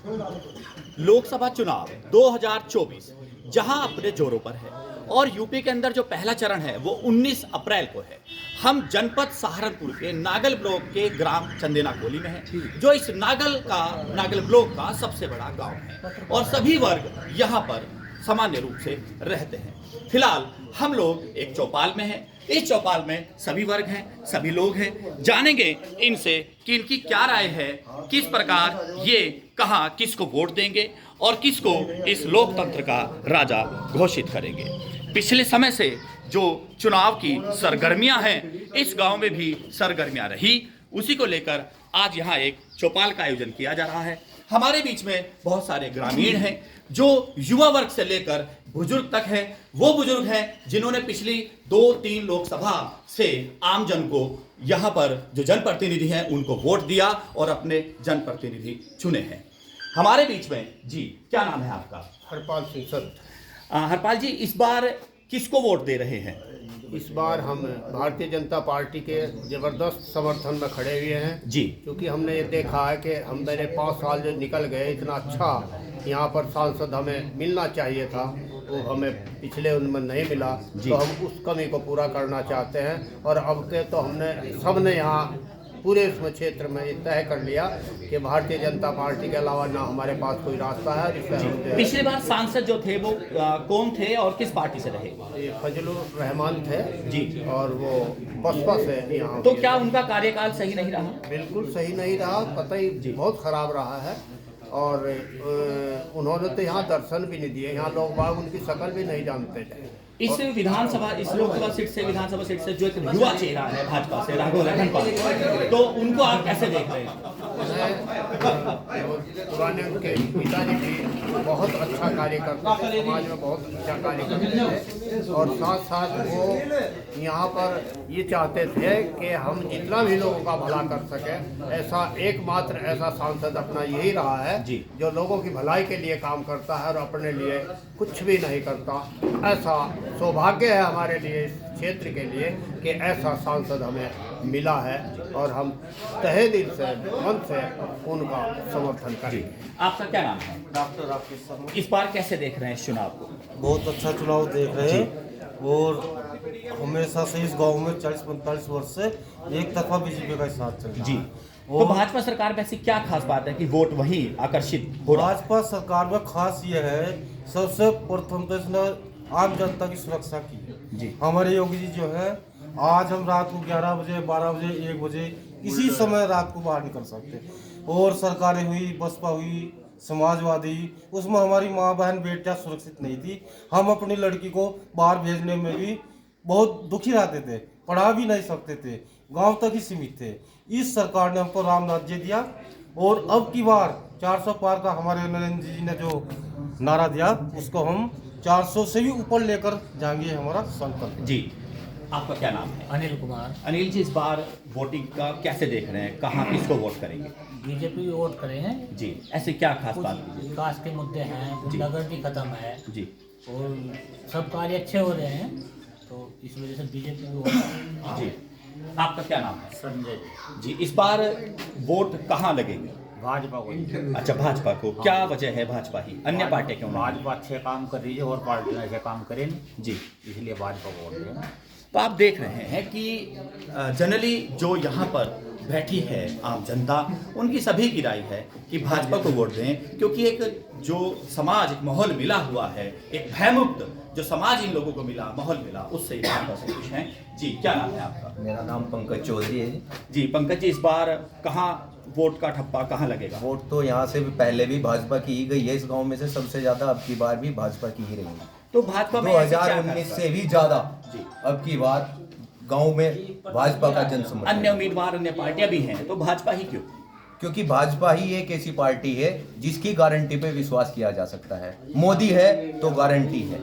लोकसभा चुनाव 2024 जहां अपने जोरों पर है और यूपी के अंदर जो पहला चरण है वो 19 अप्रैल को है। हम जनपद सहारनपुर के नागल ब्लॉक के ग्राम चंदेना कोली में है, जो इस नागल ब्लॉक का सबसे बड़ा गांव है और सभी वर्ग यहां पर सामान्य रूप से रहते हैं। फिलहाल हम लोग एक चौपाल में हैं। इस चौपाल में सभी वर्ग हैं, सभी लोग हैं। जानेंगे इनसे कि इनकी क्या राय है, किस प्रकार ये कहाँ किसको वोट देंगे और किसको इस लोकतंत्र का राजा घोषित करेंगे। पिछले समय से जो चुनाव की सरगर्मियां हैं, इस गांव में भी सरगर्मियां रही, उसी को लेकर आज यहाँ एक चौपाल का आयोजन किया जा रहा है। हमारे बीच में बहुत सारे ग्रामीण हैं जो युवा वर्ग से लेकर बुजुर्ग तक है। वो बुजुर्ग हैं जिन्होंने पिछली 2-3 लोकसभा से आम जन को यहाँ पर जो जनप्रतिनिधि हैं उनको वोट दिया और अपने जनप्रतिनिधि चुने हैं। हमारे बीच में जी, क्या नाम है आपका? हरपाल सिंह संत। हरपाल जी, इस बार किसको वोट दे रहे हैं? इस बार हम भारतीय जनता पार्टी के जबरदस्त समर्थन में खड़े हुए हैं जी, क्योंकि हमने ये देखा है कि हम मेरे 5 साल जो निकल गए, इतना अच्छा यहाँ पर सांसद हमें मिलना चाहिए था, वो हमें पिछले उनमें नहीं मिला। तो हम उस कमी को पूरा करना चाहते हैं और अब के तो हमने सबने यहाँ पूरे इसमें क्षेत्र में ये तय कर लिया कि भारतीय जनता पार्टी के अलावा ना हमारे पास कोई रास्ता है। जिससे पिछली बार सांसद जो थे वो कौन थे और किस पार्टी से रहे? ये फजलुर रहमान थे जी, और वो बसपा से यहाँ। तो क्या उनका कार्यकाल सही नहीं रहा? बिल्कुल सही नहीं रहा, पता ही बहुत खराब रहा है और उन्होंने तो यहाँ दर्शन भी नहीं दिए। यहाँ लोग बाग उनकी शक्ल भी नहीं जानते थे। इस लोकसभा सीट से विधानसभा सीट से जो एक युवा चेहरा है भाजपा से, राघव लखनपाल, तो उनको आप कैसे देख रहे हैं? पुराने उनके पिताजी भी बहुत अच्छा कार्य करते थे, समाज में बहुत अच्छा कार्य करते थे और साथ साथ वो यहाँ पर ये चाहते थे कि हम जितना भी लोगों का भला कर सके। ऐसा एकमात्र ऐसा सांसद अपना यही रहा है जो लोगों की भलाई के लिए काम करता है और अपने लिए कुछ भी नहीं करता। ऐसा सौभाग्य है हमारे लिए, इस क्षेत्र के लिए, कि ऐसा सांसद हमें मिला है और हम तहे दिल से, मन से उनका समर्थन करें। आपका क्या नाम है? डॉक्टर राकेश शर्मा। इस बार कैसे देख रहे हैं इस चुनाव को? बहुत अच्छा चुनाव देख रहे हैं और हमेशा से इस गांव में 40-45 वर्ष से एक तरफा बीजेपी का साथ चल रहा है जी। तो भाजपा सरकार में ऐसी क्या खास बात है कि वोट वही आकर्षित हो रहा है? भाजपा सरकार में खास ये है, सबसे प्रथम तो इसने आम जनता की सुरक्षा की जी। हमारे योगी जी जो है, आज हम रात को 11 बजे, 12 बजे, 1 बजे किसी समय रात को बाहर निकल सकते। और सरकारें हुई, बसपा हुई, समाजवादी, उसमें हमारी माँ बहन बेटियां सुरक्षित नहीं थी। हम अपनी लड़की को बाहर भेजने में भी बहुत दुखी रहते थे, पढ़ा भी नहीं सकते थे, गांव तक ही सीमित थे। इस सरकार ने हमको राम राज्य दिया और अब की बार 400 पार का हमारे नरेंद्र जी ने जो नारा दिया, उसको हम 400 से भी ऊपर लेकर जाएंगे, हमारा संकल्प। जी, आपका क्या नाम है? अनिल कुमार। अनिल जी, इस बार वोटिंग का कैसे देख रहे हैं? कहाँ किसको वोट करेंगे? बीजेपी वोट करे हैं जी, ऐसे क्या खास कुछ बात? विकास के मुद्दे हैं, गुंडागर्दी खत्म है जी, और सब कार्य अच्छे हो रहे हैं, तो इस वजह से बीजेपी वोट। जी, आपका क्या नाम है? संजय जी, इस बार वोट कहाँ लगेंगे? भाजपा को। अच्छा, भाजपा को। क्या वजह है भाजपा ही, अन्य पार्टी क्यों नहीं? भाजपा अच्छे काम कर रही है और पार्टी ऐसे काम करें जी, इसलिए भाजपा को वोट दें। तो आप देख रहे हैं कि जनरली जो यहाँ पर बैठी है आम जनता, उनकी सभी की राय है कि भाजपा को वोट दें, क्योंकि एक जो समाज एक माहौल मिला हुआ है, एक भयमुक्त जो समाज इन लोगों को मिला, माहौल मिला, उससे भाजपा से खुश हैं। जी, क्या नाम है आपका? मेरा नाम पंकज चौधरी है। जी, पंकज जी, इस बार कहाँ वोट का ठप्पा कहाँ लगेगा? वोट तो यहाँ से भी पहले भी भाजपा की ही गई है, इस गांव में से सबसे ज्यादा अब की बार भी भाजपा की ही रही है। तो भाजपा में ऐसी क्या 2019 खास से भी ज्यादा जी। अब की बार गांव में भाजपा का जनसमर्थन। अन्य उम्मीदवार, अन्य पार्टियां भी हैं, तो भाजपा ही क्यों? क्योंकि भाजपा ही एक ऐसी पार्टी है जिसकी गारंटी पे विश्वास किया जा सकता है। मोदी है तो गारंटी है,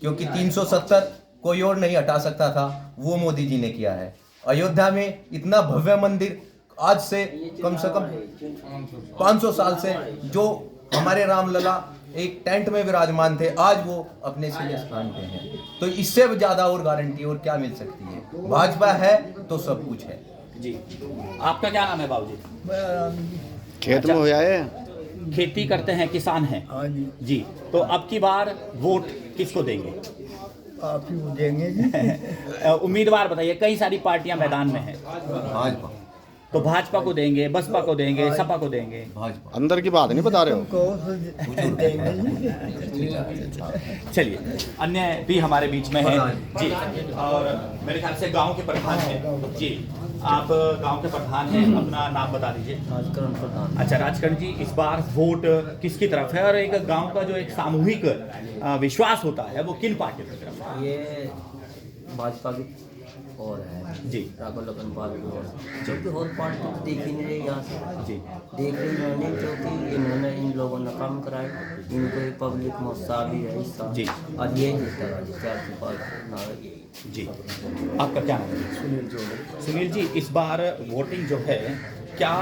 क्योंकि 370 कोई और नहीं हटा सकता था, वो मोदी जी ने किया है। अयोध्या में इतना भव्य मंदिर आज से कम 500 साल से जो हमारे रामलला एक टेंट में विराजमान थे, आज वो अपने सीधे स्थान पे हैं। तो इससे ज्यादा और गारंटी और क्या मिल सकती है? भाजपा है तो सब कुछ है। जी, आपका क्या नाम है बाबूजी? खेत में हो जाए। खेती करते हैं, किसान हैं। हाँ जी, जी, तो अब की बार वोट किसको देंगे? आप ही वो देंगे जी। उम्मीदवार बताइए, कई सारी पार्टियां मैदान में हैं। भाजपा तो भाजपा को देंगे, बसपा को देंगे, सपा को देंगे? भाजपा। अंदर की बात नहीं बता रहे हो। कहो तो देंगे जी। चलिए, अन्य भी हमारे बीच में है जी, और मेरे ख्याल से गांव के प्रधान हैं जी। आप गांव के प्रधान हैं, अपना नाम बता दीजिए। राजकरण प्रधान। अच्छा राजकरण जी, इस बार वोट किसकी तरफ है, और एक गांव का जो एक सामूहिक विश्वास होता है वो किन पार्टियों की तरफ है? ये भाजपा की और है जी राघव लखनपाल की ओर, क्योंकि और पार्टी तो देख ही नहीं रही यहाँ से, जी देख रही नहीं, क्योंकि इन्होंने इन लोगों ने काम कराए, इनको एक पब्लिक मौसा भी है हिस्सा जी। और ये जीता है 4 जी। आपका क्या नाम है? सुनील चौधरी। सुनील जी, इस बार वोटिंग जो है, क्या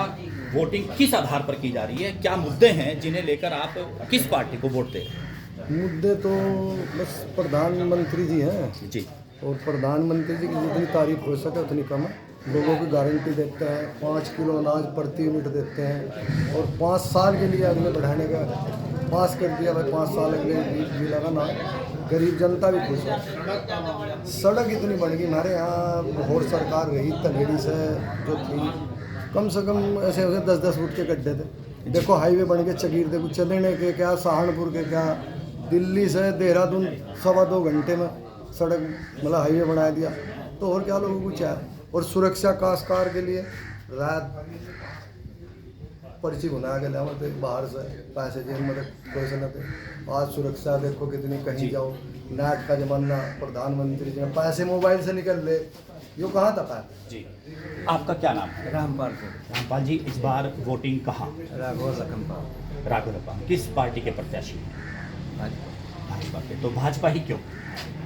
वोटिंग किस आधार पर की जा रही है? क्या मुद्दे हैं जिन्हें लेकर आप किस पार्टी को वोट दें? मुद्दे तो बस प्रधानमंत्री जी हैं, जी और प्रधानमंत्री जी की जितनी तारीफ हो सके उतनी कम है। लोगों की गारंटी देते हैं, 5 किलो अनाज प्रति यूनिट देते हैं, और 5 साल के लिए अगले बढ़ाने का पास कर दिया भाई, 5 साल अगले मिला ना, गरीब जनता भी खुश है। सड़क इतनी बन गई हमारे यहाँ, और सरकार रही तलेड़ी से जो थी, कम से कम ऐसे 10-10 फुट के गड्ढे थे। देखो हाईवे बन गए चकीर, देखो चलेने के क्या, सहारनपुर के क्या, दिल्ली से देहरादून 2.25 घंटे में सड़क मतलब हाईवे बना दिया। तो और क्या लोगों को चाहिए? और सुरक्षा काशकार के लिए रात पर्ची बना के लाओ, तो बाहर से पैसे जेब में पैसे न थे। आज सुरक्षा देखो कितनी, कहीं जाओ नेट का जमाना, प्रधानमंत्री जी पैसे मोबाइल से निकल ले, यो कहाँ तक है जी। आपका क्या नाम है? रामपाल रामपाल जी, इस बार वोटिंग कहाँ? राघव लखनपाल। राघव लखनपाल। किस पार्टी के प्रत्याशी हैं? भाजपा के। तो भाजपा ही क्यों?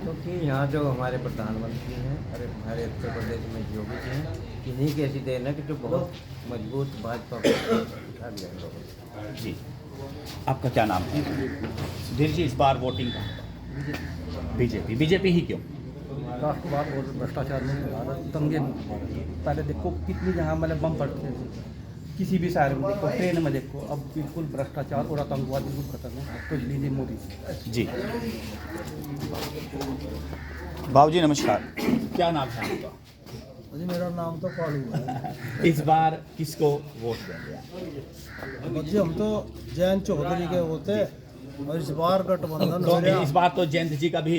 क्योंकि यहाँ जो हमारे प्रधानमंत्री हैं, अरे हमारे उत्तर प्रदेश में योगी जी हैं, इन्हीं की ऐसी देन है कि जो बहुत मजबूत भाजपा को उठा दिया इन लोगों ने। जी। आपका क्या नाम है? सुधीर जी, इस बार वोटिंग कहाँ? बीजेपी। बीजेपी ही क्यों? राष्ट्रवाद और भ्रष्टाचार में भारत दंगे पहले देखो कितनी जहाँ मतलब बम पड़ते थे, किसी भी शहर में देखो, ट्रेन में देखो, अब बिल्कुल भ्रष्टाचार और आतंकवाद बिल्कुल खत्म है। तो लीजिए मोदी जी। बाबू जी नमस्कार, क्या नाम है आपका? जी मेरा नाम तो कालू है। इस बार किसको वोट देंगे? जी हम तो जयंत चौधरी के होते, और इस बार गठबंधन तो इस बार तो जयंत जी का भी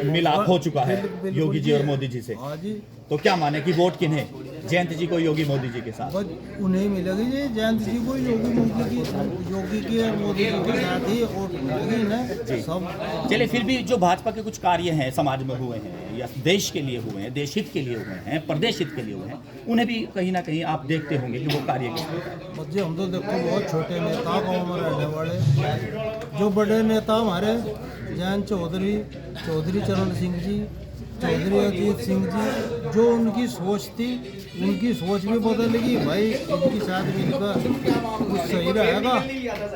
मिलाप हो चुका है योगी जी और मोदी जी से। हाँ जी, तो क्या माने कि वोट किन्हें? जयंत जी को योगी मोदी जी के साथ? बस उन्हें मिलेगी जी, जयंत जी को योगी की और मोदी जी के साथ ही वोट मिलेगी ना सब। चलिए, फिर भी जो भाजपा के कुछ कार्य हैं समाज में हुए हैं, या देश के लिए हुए हैं, देश हित के लिए हुए हैं, प्रदेश हित के लिए हुए हैं, उन्हें भी कहीं ना कहीं आप देखते होंगे कि वो कार्य बस जी हम तो देखो बहुत छोटे नेता गाँव में रहने वाले, जो बड़े नेता हमारे जयंत चौधरी, चौधरी चरण सिंह जी, चौधरी अजीत सिंह जी, जो उनकी सोच थी, उनकी सोच भी बदल गई भाई, इनकी साथ मिलकर कुछ सही रहेगा।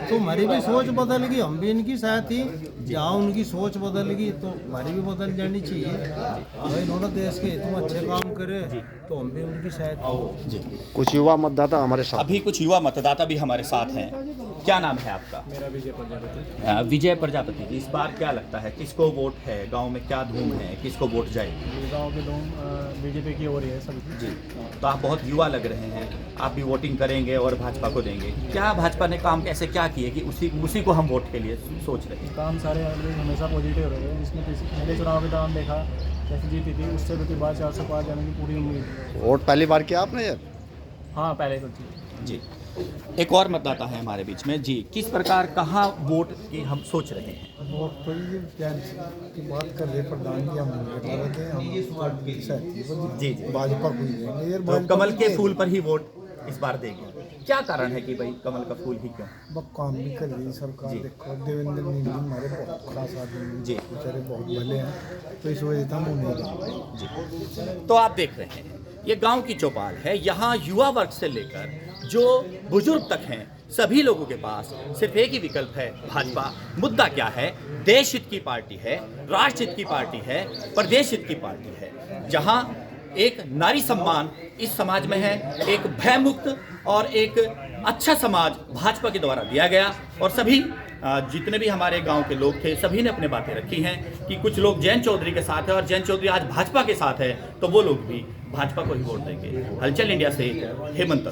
तो हमारी भी सोच बदल गई, हम भी इनकी साथ ही, जहाँ उनकी सोच बदल गई तो हमारी भी बदल जानी चाहिए भाई। इन्होंने देश के हित में अच्छे काम करे तो हम भी उनकी साथ जी। कुछ युवा मतदाता हमारे साथ। अभी कुछ युवा मतदाता भी हमारे साथ हैं। क्या नाम है आपका? मेरा विजय प्रजापति। विजय प्रजापति जी, इस बार क्या लगता है किसको वोट है? गांव में क्या धूम है, किसको वोट जाएगी? गाँव के लोग बीजेपी की ओर ही है सभी। जी। तो आप बहुत युवा लग रहे हैं, आप भी वोटिंग करेंगे और भाजपा को देंगे। क्या भाजपा ने काम ऐसे क्या किए कि उसी को हम वोट के लिए सोच रहे हैं? काम सारे हमेशा पॉजिटिव रहे हैं। इसमें पहले चुनाव के दौरान देखा कैसे जीती थी, उससे भी बाद 400 पार जाने की पूरी उम्मीद है। वोट पहली बार किया आपने यार? हाँ पहले तो थी जी। एक और मतदाता है हमारे बीच में जी, किस प्रकार कहाँ वोट की हम सोच रहे हैं? वोट तो ये की बात कर रहे प्रधान जी, हम जी जी। भाजपा को ही देंगे यार, तो कमल के फूल पर ही वोट इस बार देंगे। क्या कारण है कि भाई कमल का फूल ही क्यों? बहुत काम भी कर रही है सरकार। जी। देखो देवेंद्र निंदी हमारे बहुत खास आदमी जी। बेचारे बहुत भले हैं, तो इस वजह से हम उन्हें देंगे। जी। तो आप देख रहे हैं, ये गांव की चौपाल है। यहाँ युवा वर्ग से लेकर जो बुजुर्ग तक हैं, सभी लोगों के पास सिर्फ एक ही विकल्प है, भाजपा। मुद्दा क्या है? देश हित की पार्टी है, राष्ट्र हित की पार्टी है, प्रदेश हित की पार्टी है। जहाँ एक नारी सम्मान इस समाज में है, एक भयमुक्त और एक अच्छा समाज भाजपा के द्वारा दिया गया। और सभी जितने भी हमारे गांव के लोग थे सभी ने अपने बातें रखी हैं कि कुछ लोग जयंत चौधरी के साथ है और जयंत चौधरी आज भाजपा के साथ है, तो वो लोग भी भाजपा को ही वोट देंगे। हलचल इंडिया से हेमंत।